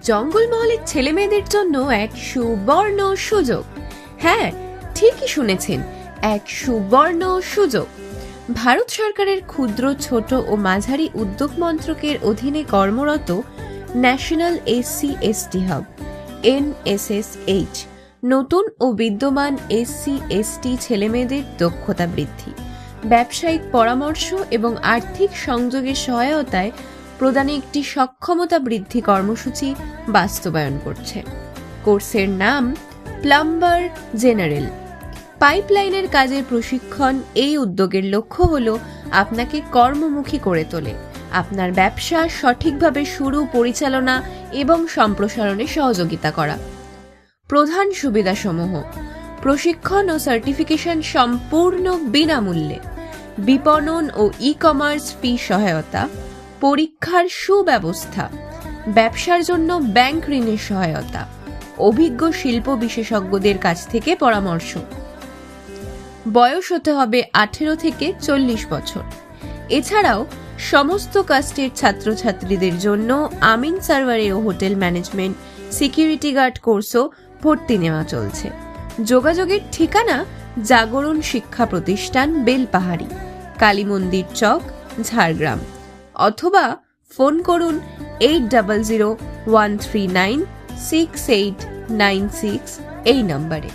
জঙ্গলমহলের ছেলেমেয়েদের জন্য এক সুবর্ণ সুযোগ। হ্যাঁ, ঠিকই শুনেছেন, এক সুবর্ণ সুযোগ। ভারত সরকারের ক্ষুদ্র, ছোট ও মাঝারি উদ্যোগ মন্ত্রকের অধীনে কর্মরত ন্যাশনাল SC/ST হাব NSSH নতুন ও বিদ্যমান SC/ST ছেলেমেয়েদের দক্ষতা বৃদ্ধি, ব্যবসায়িক পরামর্শ এবং আর্থিক সংযোগের সহায়তায় প্রদানে একটি সক্ষমতা বৃদ্ধি কর্মসূচি বাস্তবায়ন করছে। কোর্সের নাম প্লাম্বার জেনারেল। পাইপলাইনের কাজের প্রশিক্ষণ। এই উদ্যোগের লক্ষ্য হল আপনাকে কর্মমুখী করে তোলে, আপনার ব্যবসা সঠিকভাবে শুরু, পরিচালনা এবং সম্প্রসারণে সহযোগিতা করা। প্রধান সুবিধাসমূহ: প্রশিক্ষণ ও সার্টিফিকেশন সম্পূর্ণ বিনামূল্যে, বিপণন ও ই-কমার্স ফি সহায়তা, পরীক্ষার সুব্যবস্থা, ব্যবসার জন্য ব্যাংক ঋণের সহায়তা, অভিজ্ঞ শিল্প বিশেষজ্ঞদের কাছ থেকে পরামর্শ। বয়স হতে হবে 18 থেকে 40 বছর। এছাড়াও সমস্ত কাস্টের ছাত্রছাত্রীদের জন্য আমিন সার্ভারে ও হোটেল ম্যানেজমেন্ট, সিকিউরিটি গার্ড কোর্সও ভর্তি নেওয়া চলছে। যোগাযোগের ঠিকানা: জাগরণ শিক্ষা প্রতিষ্ঠান, বেলপাহাড়ি, কালীমন্দির চক, ঝাড়গ্রাম। অথবা ফোন করুন 8001396896 এই নম্বরে।